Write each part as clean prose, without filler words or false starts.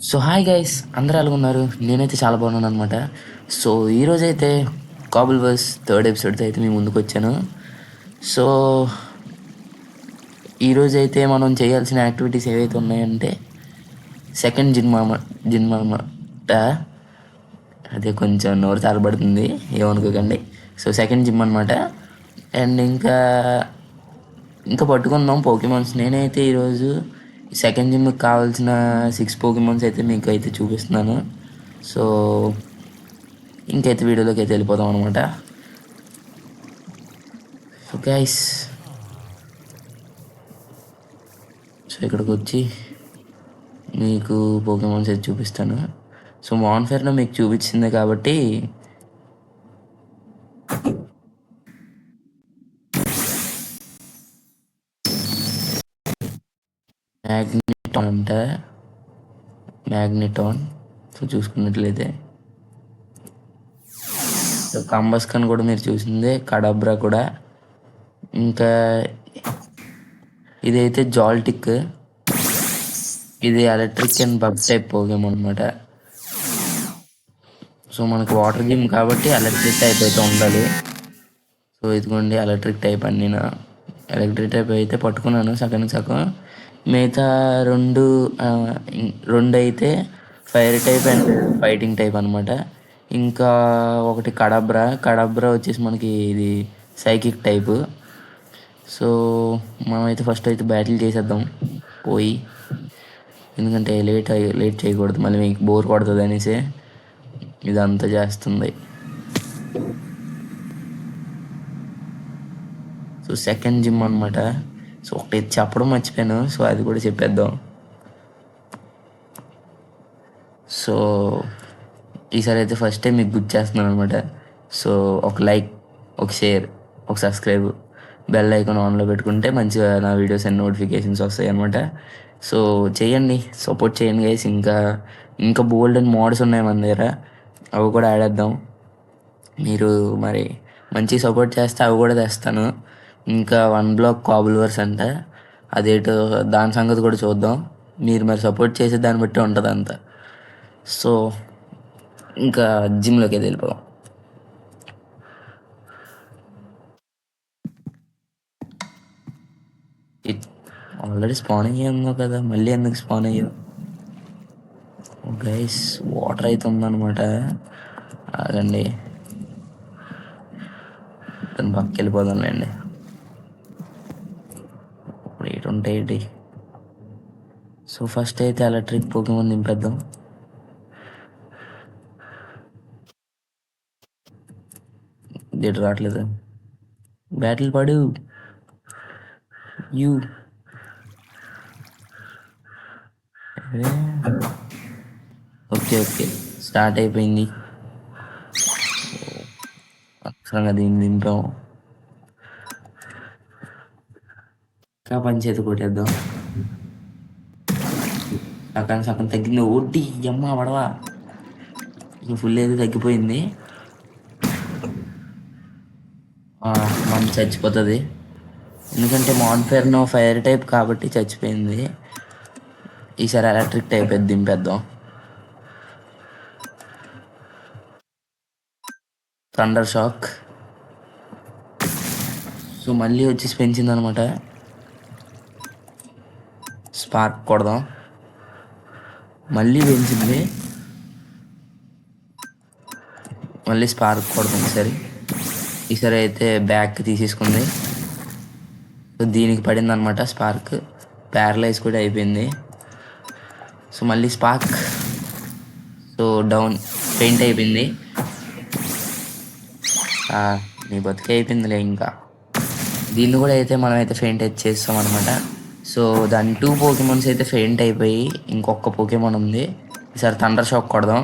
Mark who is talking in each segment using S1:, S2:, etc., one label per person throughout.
S1: So hi guys, అందరూ ఎలా ఉన్నారు? నేనైతే చాలా బాగున్నాను అనమాట. సో ఈరోజైతే కాబుల్ వర్స్ థర్డ్ ఎపిసోడ్తో అయితే మేము ముందుకు వచ్చాను. సో ఈరోజైతే మనం చేయాల్సిన యాక్టివిటీస్ ఏవైతే ఉన్నాయంటే సెకండ్ జిమ్ అనమాట. అదే కొంచెం నోరు తారబడుతుంది, ఏమనుకోకండి. సో సెకండ్ జిమ్ అనమాట. అండ్ ఇంకా పట్టుకుందాం పోకెమాన్స్. నేనైతే ఈరోజు సెకండ్ జిమ్కి కావాల్సిన 6 పోకెమాన్స్ అయితే మీకు అయితే చూపిస్తున్నాను. సో ఇంకైతే వీడియోలోకి అయితే వెళ్ళిపోదాం అనమాట. సో గైస్, సో ఇక్కడికి వచ్చి మీకు పోకెమాన్స్ అయితే చూపిస్తాను. సో మాన్ఫేర్లో మీకు చూపించింది కాబట్టి మ్యాగ్నెటాన్ అంట, మ్యాగ్నెటాన్. సో చూసుకున్నట్లయితే సో కంబస్కన్ కూడా మీరు చూసిందే, కడబ్రా కూడా. ఇంకా ఇదైతే జాల్టిక్, ఇది electric and bug type Pokemon అనమాట. సో మనకు వాటర్ జిమ్ కాబట్టి ఎలక్ట్రిక్ టైప్ అయితే ఉండాలి. సో ఇదిగోండి ఎలక్ట్రిక్ టైప్ అన్ని. ఎలక్ట్రిక్ టైప్ అయితే పట్టుకున్నాను సగం. మిగతా రెండు అయితే fire type and fighting type అనమాట. ఇంకా ఒకటి కడబ్రా వచ్చేసి మనకి ఇది సైకిక్ టైపు. సో మనమైతే ఫస్ట్ అయితే బ్యాటిల్ చేసేద్దాం పోయి, ఎందుకంటే లేట్ చేయకూడదు, మళ్ళీ మీకు బోర్ కొడుతుంది అనేసి ఇదంతా చేస్తుంది. సో సెకండ్ జిమ్ అనమాట. సో ఒకటి చెప్పడం మర్చిపోయాను, సో అది కూడా చెప్పేద్దాం. సో ఈసారి అయితే ఫస్ట్ టైం మీకు గుర్తు చేస్తున్నాను అనమాట. సో ఒక లైక్, ఒక షేర్, ఒక సబ్స్క్రైబ్, బెల్ ఐకాన్ ఆన్లో పెట్టుకుంటే మంచిగా నా వీడియోస్ అండ్ నోటిఫికేషన్స్ వస్తాయి అనమాట. సో చేయండి, సపోర్ట్ చేయండి గైస్. ఇంకా బోల్డ్ అండ్ మోడ్స్ ఉన్నాయి మన దగ్గర, అవి కూడా ఆడేద్దాం. మీరు మరి మంచి సపోర్ట్ చేస్తే అవి కూడా తెస్తాను. ఇంకా 1 బ్లాక్ కాబుల్ వర్స్ అంట, అదేటో దాని సంగతి కూడా చూద్దాం. మీరు మరి సపోర్ట్ చేసే దాన్ని బట్టి ఉంటుంది అంతా. సో ఇంకా జిమ్లోకి అయితే వెళ్ళిపోదాం. ఆల్రెడీ స్పాన్ అయ్యాము కదా, మళ్ళీ ఎందుకు స్పాన్ అయ్యావు గైస్? వాటర్ అయితే ఉందన్నమాట, ఆగండి, దాని పక్కకి వెళ్ళిపోదాంలేండి. ఇప్పుడు ఏంటి. సో ఫస్ట్ అయితే ఎలక్ట్రిక్ పోకేమాన్ దింపేద్దాం. ఇది రావట్లేదు, బ్యాటిల్ పడు యూ. ఓకే స్టార్ట్ అయిపోయింది. అక్షరంగా దీన్ని దింపాము. ఇంకా పంచేతి కొట్టేద్దాం. సగం తగ్గింది. ఓడి అమ్మ పడవా, ఫుల్ అయితే తగ్గిపోయింది. మనం చచ్చిపోతుంది, ఎందుకంటే మాన్ఫేర్నో ఫైర్ టైప్ కాబట్టి చచ్చిపోయింది. ఈసారి ఎలక్ట్రిక్ టైప్ అయితే దింపేద్దాం. Thunder shock. సో మళ్ళీ వచ్చి పెంచింది అనమాట. స్పార్క్ కొడదాం, మళ్ళీ పెంచింది, మళ్ళీ స్పార్క్ కొడదాం. ఈసారి అయితే బ్యాక్ తీసేసుకుంది. సో దీనికి పడింది అనమాట స్పార్క్, ప్యారలైజ్ కూడా అయిపోయింది. సో మళ్ళీ స్పార్క్, సో డౌన్, పెయింట్ అయిపోయింది. నీ బతికే అయిపోయిందిలే. ఇంకా దీన్ని కూడా అయితే మనం అయితే ఫెయింట్ అయితే చేస్తాం అనమాట. సో దాని 2 పోకెమాన్స్ అయితే ఫెయింట్ అయిపోయి ఇంకొక పోకెమాన్ ఉంది. ఈసారి థండర్ షాక్ కొడదాం.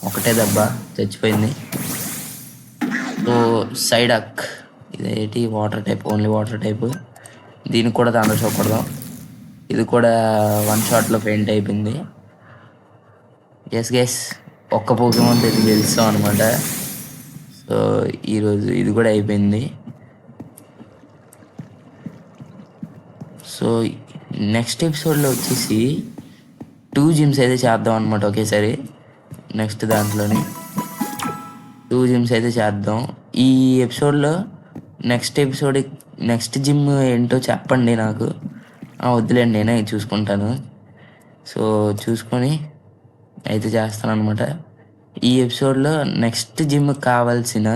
S1: ఒకటే దెబ్బ చచ్చిపోయింది. సో సైడాక్, ఇదేంటి water type, only water type. దీనికి కూడా థండర్ షాక్ కొడదాం. ఇది కూడా 1 షాట్లో ఫెయింట్ అయిపోయింది. గెస్ ఒక్క పోకెమాన్ అయితే గెలుస్తాం అనమాట. సో ఈరోజు ఇది కూడా అయిపోయింది. సో నెక్స్ట్ ఎపిసోడ్లో వచ్చేసి 2 జిమ్స్ అయితే చేద్దాం అనమాట ఒకేసారి. నెక్స్ట్ దాంట్లోని 2 జిమ్స్ అయితే చేద్దాం. ఈ ఎపిసోడ్‌లో నెక్స్ట్ జిమ్ ఏంటో చెప్పండి నాకు. వద్దులేండి నేనే చూసుకుంటాను. సో, చూసుకొని అయితే చేస్తాననమాట. ఈ ఎపిసోడ్‌లో నెక్స్ట్ జిమ్‌కి కావాల్సిన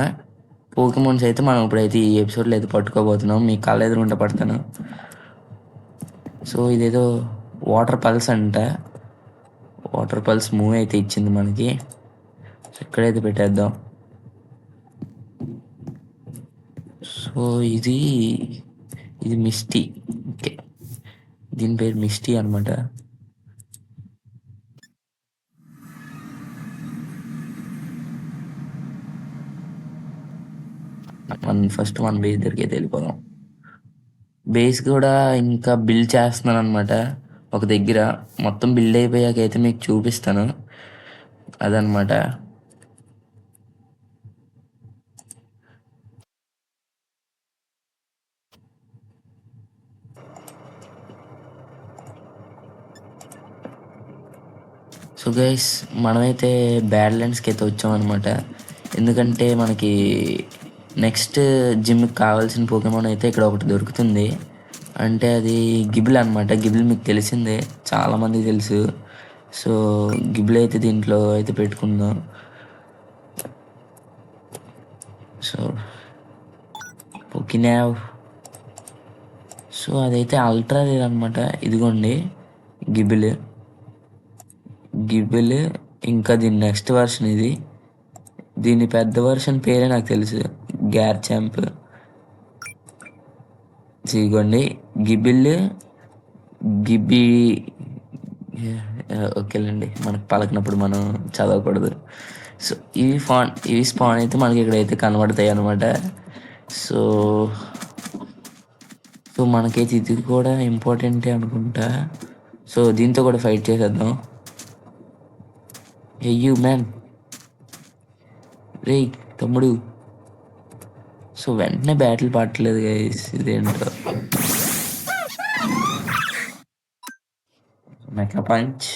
S1: పోకెమాన్స్ అయితే మనం ఇప్పుడైతే ఈ ఎపిసోడ్‌లో అయితే పట్టుకోబోతున్నాం. మీ కళ్ళ ఎదురుగుంట పడతాను. సో, ఇదేదో వాటర్ పల్స్ అంట. వాటర్ పల్స్ మూవ్ అయితే ఇచ్చింది మనకి. ఇక్కడైతే పెట్టేద్దాం. సో, ఇది మిస్టీ. ఓకే, దీని పేరు మిస్టీ అనమాట. ఫస్ట్ మన బేస్ దగ్గరికి అయితే వెళ్ళిపోదాం. బేస్ కూడా ఇంకా బిల్డ్ చేస్తున్నాను అనమాట. ఒక దగ్గర మొత్తం బిల్డ్ అయిపోయాక అయితే మీకు చూపిస్తాను. అదనమాట. సో గైస్, మనమైతే బ్యాడ్‌ల్యాండ్స్‌కి అయితే వచ్చామన్నమాట. ఎందుకంటే మనకి నెక్స్ట్ జిమ్‌కి కావాల్సిన పోకెమాన్ అయితే ఇక్కడ ఒకటి దొరుకుతుంది. అంటే అది గిబిల్ అనమాట. గిబిల్ మీకు తెలిసిందే, చాలామందికి తెలుసు. సో, గిబిల్ అయితే దీంట్లో అయితే పెట్టుకుందాం. సో, పోకినావ్. సో, అదైతే అల్ట్రా రేర్ అనమాట. ఇదిగోండి గిబిల్. ఇంకా దీని నెక్స్ట్ వర్షన్ ఇది. దీని పెద్ద వర్షన్ పేరే నాకు తెలుసు, గ్యార్చాంప్. ఇదిగోండి గిబిల్, గిబి. ఓకేలేండి, మనకు పలకినప్పుడు మనం చదవకూడదు. సో, ఇవి స్పాన్ అయితే మనకి ఇక్కడైతే కనబడతాయి అనమాట. సో సో మనకైతే ఇది కూడా ఇంపార్టెంటే అనుకుంటా. సో దీంతో కూడా ఫైట్ చేసేద్దాం. యూ మ్యాన్, రే తమ్ముడు. సో వెంటనే బ్యాటిల్ పట్టలేదు గైస్, ఇదేంటో. Mecha punch.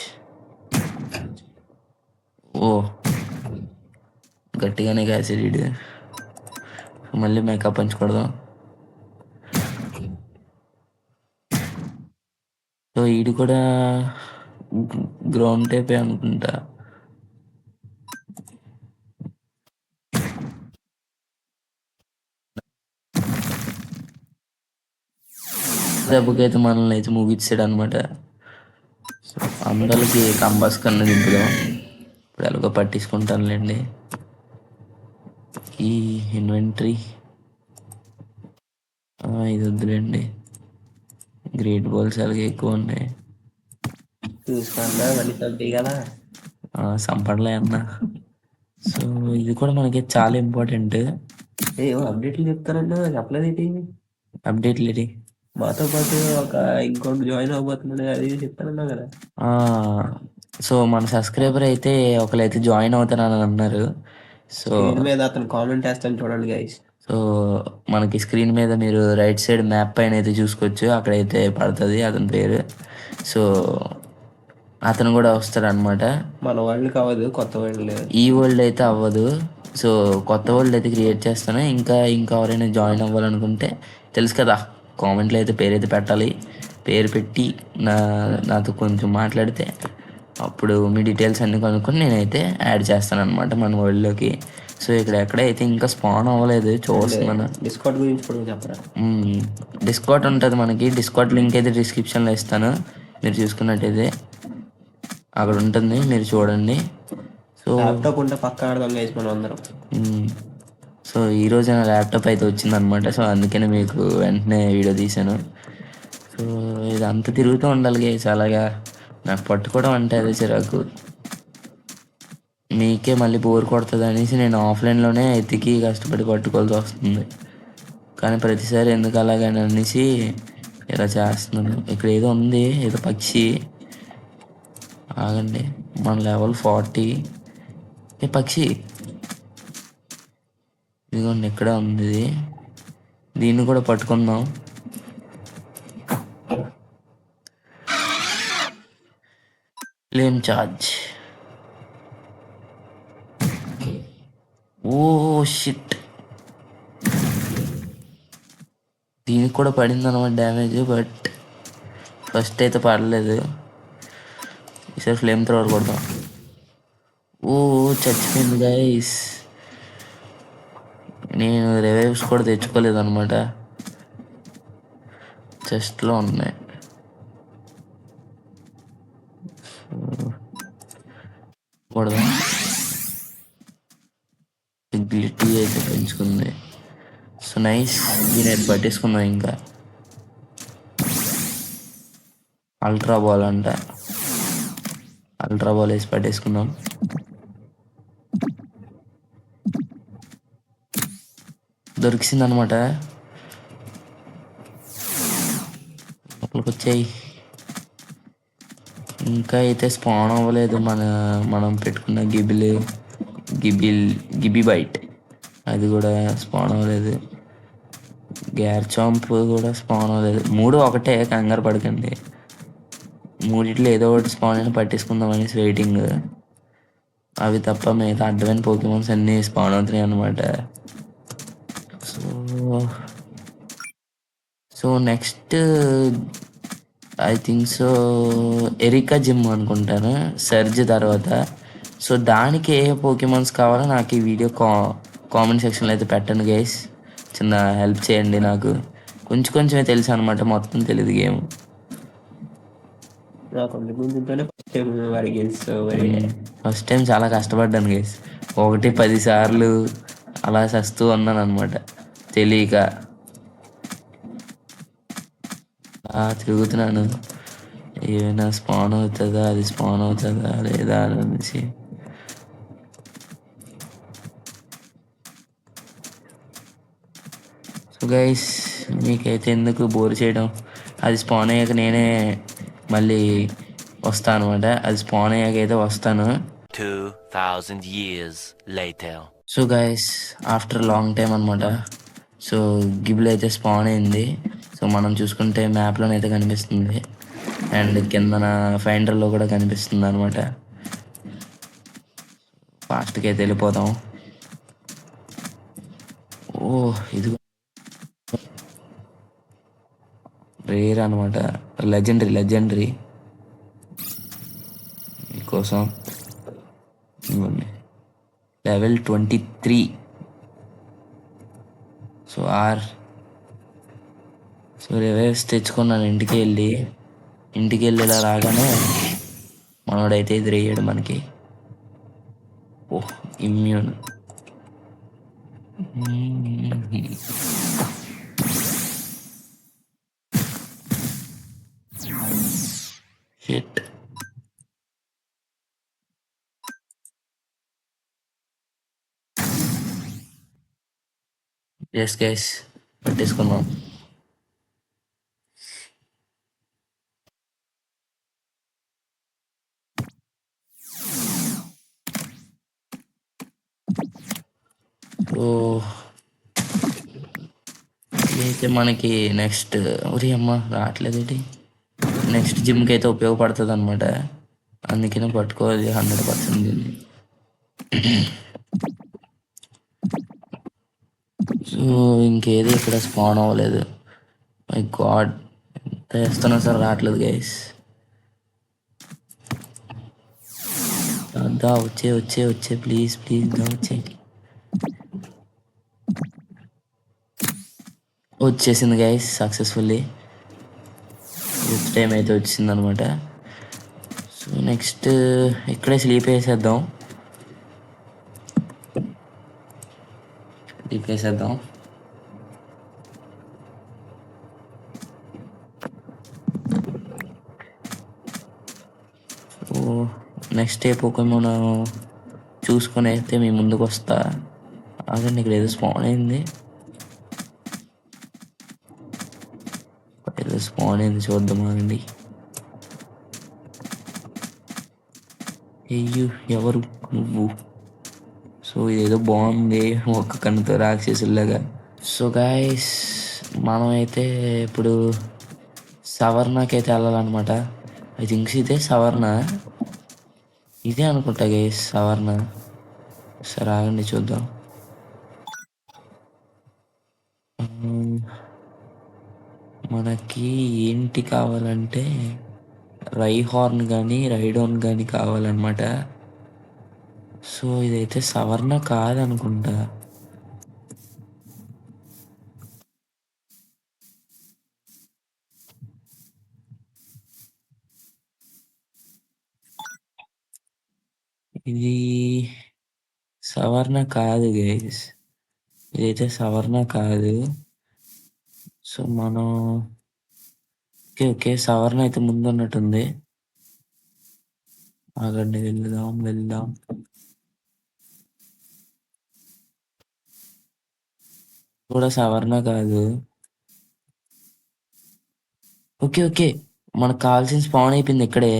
S1: ఓ, గట్టిగానే కాసాడు వీడు. మళ్ళీ మెకా పంచ్ కొడదాం. సో వీడు కూడా గ్రౌండ్ టైపే అనుకుంటా. దెబ్బకైతే మనల్ని అయితే ముగిచ్చాడు అనమాట. సో అందరికి కంబాస్ కన్నా దింపుదాం. ఇప్పుడు ఎలాగో పట్టించుకుంటానులేండి. ఈ ఇన్వెంటరీ ఇది వద్దులేండి. గ్రేట్ బాల్స్ అలాగే ఎక్కువ ఉన్నాయి.
S2: చూసుకున్నా మళ్ళీ తగ్గాయి కదా.
S1: సంపడలే అన్న. సో ఇది కూడా మనకి చాలా ఇంపార్టెంట్.
S2: ఏమో అప్డేట్లు చెప్తారన్నా చెప్పలేదు ఏంటి?
S1: అప్డేట్లు ఇది.
S2: మాతో పాటు ఇంకోటి జాయిన్ అవబోతున్నాడు, అది చెప్తానన్నా కదా.
S1: సో మన సబ్స్క్రైబర్ అయితే ఒకరైతే జాయిన్ అవుతానని అన్నారు. సో
S2: స్క్రీన్ మీద అతను కామెంట్ వేస్తాను చూడండి గైస్.
S1: సో మనకి స్క్రీన్ మీద మీరు రైట్ సైడ్ మ్యాప్ పైన అయితే చూసుకోవచ్చు, అక్కడైతే పడుతుంది అతని పేరు. సో అతను కూడా వస్తాడు అనమాట.
S2: మన వరల్డ్ కావదు, కొత్త వరల్డ్.
S1: ఈ వరల్డ్ అయితే అవ్వదు. సో కొత్త వరల్డ్ అయితే క్రియేట్ చేస్తాను. ఇంకా ఎవరైనా జాయిన్ అవ్వాలనుకుంటే తెలుసు కదా, కామెంట్లో అయితే పేరైతే పెట్టాలి. పేరు పెట్టి నాతో కొంచెం మాట్లాడితే అప్పుడు మీ డీటెయిల్స్ అన్నీ కనుక్కొని నేనైతే యాడ్ చేస్తాను అనమాట మన వరల్డ్లోకి. సో ఇక్కడ ఎక్కడైతే ఇంకా స్పాన్ అవ్వలేదు చూస్తున్నాను.
S2: డిస్కౌంట్ గురించి కూడా చెప్పరా.
S1: డిస్కౌంట్ ఉంటుంది మనకి. డిస్కౌంట్ లింక్ అయితే డిస్క్రిప్షన్లో ఇస్తాను, మీరు చూసుకున్నట్టయితే అక్కడ ఉంటుంది, మీరు చూడండి. సో
S2: ల్యాప్టాప్ ఉంటే పక్క ఆడదాం గైస్ మనం అందరం.
S1: సో ఈరోజు నా ల్యాప్టాప్ అయితే వచ్చిందనమాట. సో అందుకనే మీకు వెంటనే వీడియో తీశాను. సో ఇదంతా తిరుగుతూ ఉండాలి గైస్. అలాగా నాకు పట్టుకోవడం అంటే అదే చిరాకు. మీకే మళ్ళీ బోర్ కొడుతుంది అనేసి నేను ఆఫ్లైన్లోనే ఎతికి కష్టపడి పట్టుకోవాల్సి వస్తుంది. కానీ ప్రతిసారి ఎందుకు అలాగని అనేసి ఇలా చేస్తున్నాను. ఇక్కడ ఏదో ఉంది, ఏదో పక్షి. ఆగండి, మన లెవెల్ 40. ఏ పక్షి, ఇదిగోండి ఇక్కడ ఉంది. దీన్ని కూడా పట్టుకుందాం. Flame charge. ఓ షిట్, దీనికి కూడా పడింది అనమాట డ్యామేజ్. బట్ ఫస్ట్ అయితే పడలేదు. ఈసారి ఫ్లేమ్ త్రోవర్ కొడతాం. ఓ చచ్చిపోయింది గైస్. నేను రివైవ్స్ కూడా తెచ్చుకోలేదు అనమాట, చెస్ట్లో ఉన్నాయి. కొడదాం. గ్లిటీ అయితే పెంచుకుంది. సో నైస్, దీని అయితే పట్టేసుకుందాం. ఇంకా అల్ట్రా బాల్ అంట, అల్ట్రా బాల్ వేసి పట్టేసుకుందాం. దొరికింది అనమాట. లోపలికి వచ్చాయి. ఇంకా అయితే స్పాన్ అవ్వలేదు మనం పెట్టుకున్న గిబి బైట్, అది కూడా స్పాన్ అవ్వలేదు. గ్యార్ చాంప్ కూడా స్పాన్ అవ్వలేదు. మూడు ఒకటే, కంగారు పడకండి. మూడిట్లో ఏదో ఒకటి స్పాన్ అయినా పట్టేసుకుందాం అనేసి వెయిటింగ్. అవి తప్ప మిగతా అడ్డమైన పోకెమాన్స్ అన్నీ స్పాన్ అవుతున్నాయి అన్నమాట. So next I think so Erika gym అనుకుంటాను, సర్జ్ తర్వాత. సో దానికి ఏ పోకెమాన్స్ కావాలో నాకు ఈ వీడియో కామెంట్ సెక్షన్లో అయితే పెట్టండి గైస్. చిన్న హెల్ప్ చేయండి. నాకు కొంచెమే తెలుసు అనమాట, మొత్తం తెలియదు గేమ్. ఫస్ట్ టైం చాలా కష్టపడ్డాను గైస్. 1-10 సార్లు అలా చస్తూ ఉన్నాను అనమాట, తెలియక తిరుగుతున్నాను. ఏమైనా స్పాన్ అవుతుందా, అది స్పాన్ అవుతుందా లేదా అనేసి. సో గైస్, మీకైతే ఎందుకు బోర్ చేయడం, అది స్పాన్ అయ్యాక నేనే మళ్ళీ వస్తాను అనమాట. అది స్పాన్ అయ్యాక అయితే వస్తాను.
S3: 2000 years later.
S1: So guys, after long time అనమాట. సో గిబుల్ అయితే స్పాన్ అయింది. సో మనం చూసుకుంటే మ్యాప్లోనైతే కనిపిస్తుంది, అండ్ కిందన ఫైండర్లో కూడా కనిపిస్తుంది అనమాట. ఫాస్ట్గా అయితే వెళ్ళిపోతాం. ఓ ఇది రేర్ అనమాట, లెజెండరీ మీకోసం ఇవ్వండి. లెవెల్ 23. సో సో రివైవ్స్ తెచ్చుకున్నాను. ఇంటికి వెళ్ళి ఇలా రాగానే మనోడైతే ఎదురయ్యాడు మనకి. Oh, immune. Shit. Yes guys, పట్టేసుకున్నాం. సో అయితే మనకి నెక్స్ట్ ఒరి అమ్మ రావట్లేదు ఏంటి, నెక్స్ట్ జిమ్కి అయితే ఉపయోగపడుతుంది అనమాట. అందుకనే పట్టుకోవాలి 100%. సో ఇంకేది ఇక్కడ స్పాన్ అవ్వలేదు. మై గాడ్, ఎంత వేస్తున్నా సార్ రావట్లేదు గైస్. దా వచ్చే ప్లీజ్ దా వచ్చేసింది గైస్ సక్సెస్ఫుల్లీ. విత్ టైం అయితే వచ్చింది అనమాట. సో నెక్స్ట్ ఇక్కడే స్లీప్ వేసేద్దాం. సో నెక్స్ట్ డే పోకేమాన్ చూసుకొని అయితే మీ ముందుకు వస్తా. అదండి, ఇక్కడ ఏదో స్పాన్ అయింది, చూద్దాం అండి. అయ్యో, ఎవరు నువ్వు? సో ఇదేదో బాగుంది, ఒక్క కన్నుతో రాక్షసులాగా. సో గాయస్, మనమైతే ఇప్పుడు సవర్ణకి అయితే వెళ్ళాలన్నమాట. ఐ థింక్స్ ఇదే సవర్ణ. ఇదే అనుకుంటా గైస్ సవర్ణ. సరే ఆగండి చూద్దాం. మనకి ఏంటి కావాలంటే రైహార్న్ కానీ రైడోన్ కానీ కావాలన్నమాట. సో ఇదైతే సవర్ణ కాదనుకుంటా. ఇది సవర్ణ కాదు గైస్, ఇదైతే సవర్ణ కాదు. సో మనం ఓకే ఓకే సవర్ణ అయితే ముందు ఉన్నట్టుంది. ఆగండి వెళ్దాం. కూడా సవర్ణ కాదు. ఓకే ఓకే మనకు కావాల్సిన స్పాన్ అయిపోయింది ఇక్కడే.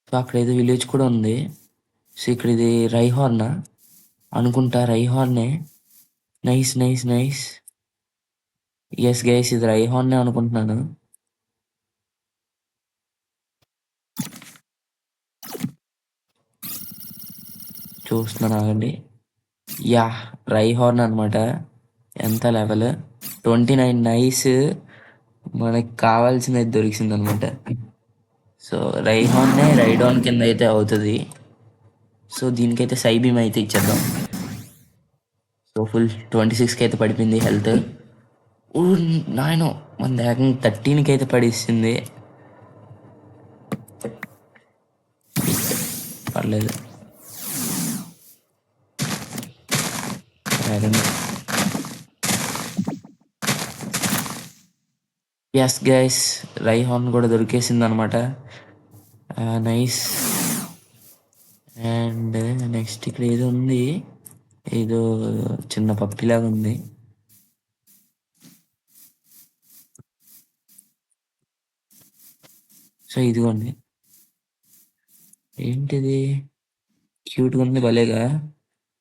S1: సో అక్కడ ఏదో విలేజ్ కూడా ఉంది. సో ఇక్కడ ఇది రైహార్నా అనుకుంటా, రైహార్నే. నైస్. ఎస్ గైస్ ఇది రైహార్నే అనుకుంటున్నాను. చూస్తున్నాను ఆగండి. యా రైహార్న్ అనమాట. ఎంత లెవెల్ 29. నైస్, మనకి కావాల్సినది దొరికింది అనమాట. సో రైహాన్నే రైడాన్ కింద అయితే అవుతుంది. సో దీనికైతే సైబీమ్ అయితే ఇచ్చేద్దాం. సో ఫుల్ 26కి అయితే పడిపోయింది హెల్త్. నాయనో మన దగ్గర 13కి అయితే పడిస్తుంది. పర్లేదు. ఎస్ గైస్ రైహాన్ కూడా దొరికేసింది అనమాట. నైస్. అండ్ నెక్స్ట్ ఇక్కడ ఏదో ఉంది, ఏదో చిన్న పప్పిలాగా ఉంది. సో ఇదిగోండి, ఏంటిది క్యూట్గా ఉంది భలేగా.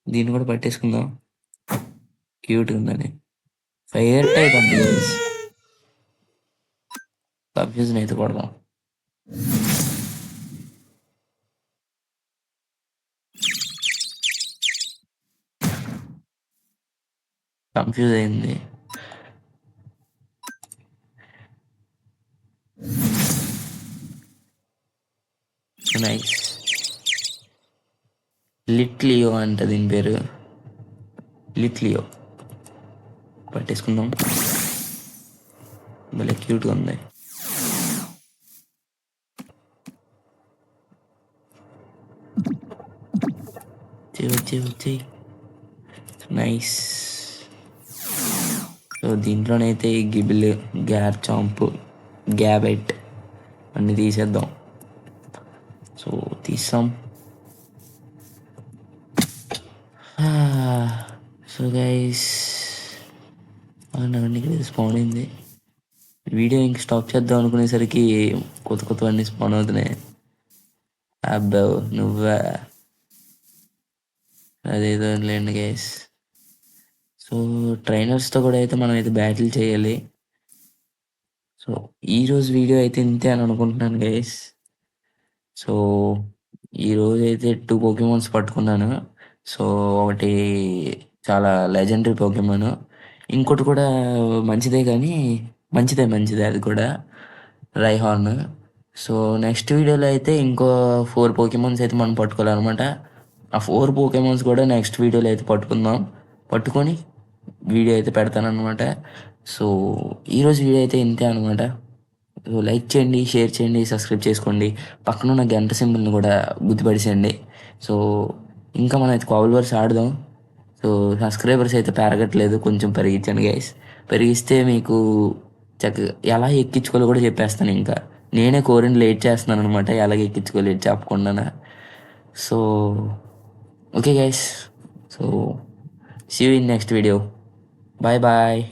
S1: దీన్ని కూడా పట్టేసుకుందాం, క్యూట్గా ఉందని. ఫైర్ టైప్ అంటే కన్ఫ్యూజన్ అయితే కొడదాం. కన్ఫ్యూజ్ అయింది. నైస్. లిట్లియో అంట దీని పేరు, లిట్లియో. పట్టేసుకుందాం, భలే క్యూట్గా ఉంది. వచ్చి నైస్. సో దీంట్లోనైతే గిబిల్, గ్యార్ చాంప్, గ్యాబెట్ అన్నీ తీసేద్దాం. సో తీసాం. సో గైస్ నాకు ఇక్కడ స్పాన్ అయింది. వీడియో ఇంక స్టాప్ చేద్దాం అనుకునేసరికి కొత్తవన్నీ స్పాన్ అవుతున్నాయి. అబ్బో నువ్వా, అదేదో లేండి గైస్. సో ట్రైనర్స్తో కూడా అయితే మనం అయితే బ్యాటిల్ చేయాలి. సో ఈరోజు వీడియో అయితే ఇంతే అని అనుకుంటున్నాను గైస్. సో ఈరోజు అయితే 2 పోకెమాన్స్ పట్టుకున్నాను. సో ఒకటి చాలా లెజెండరీ పోకెమాన్, ఇంకోటి కూడా మంచిదే కానీ మంచిదే అది కూడా, రైహార్న్. సో నెక్స్ట్ వీడియోలో అయితే ఇంకో 4 పోకెమాన్స్ అయితే మనం పట్టుకోవాలన్నమాట. ఆ 4 పోకెమాన్స్ కూడా నెక్స్ట్ వీడియోలో అయితే పట్టుకొని వీడియో అయితే పెడతానమాట. సో ఈరోజు వీడియో అయితే ఇంతే అనమాట. సో లైక్ చేయండి, షేర్ చేయండి, సబ్స్క్రైబ్ చేసుకోండి. పక్కన ఉన్న గంట సింబల్ని కూడా గుర్తుపడిసేయండి. సో ఇంకా మనం అయితే కావల్ వర్స్ ఆడదాం. సో సబ్స్క్రైబర్స్ అయితే పెరగట్లేదు, కొంచెం పెరిగించండి గైస్. పెరిగిస్తే మీకు చక్కగా ఎలా ఎక్కించుకోవాలో కూడా చెప్పేస్తాను. ఇంకా నేనే కోరిని లేట్ చేస్తున్నాను అనమాట, ఎలాగ ఎక్కించుకోలేట్ చెప్పకుండా. So okay guys, so see you in next video. Bye.